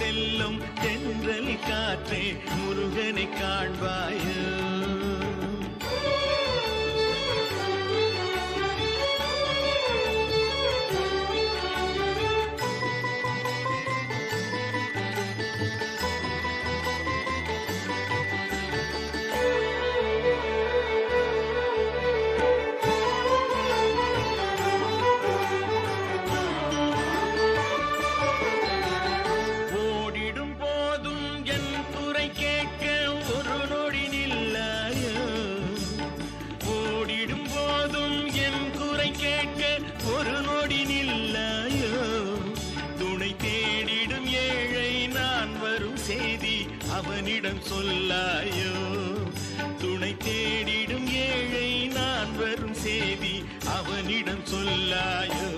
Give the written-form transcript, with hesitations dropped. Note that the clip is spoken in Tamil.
செல்லும் தென்றல் காற்றே முருகனை காண்பாயோ. ஒரு நொடி நில்லாயோ துணை தேடிடும் ஏழை நான் வரும் செய்தி அவனிடம் சொல்லாயோ. துணை தேடிடும் ஏழை நான் வரும் செய்தி அவனிடம் சொல்லாயோ.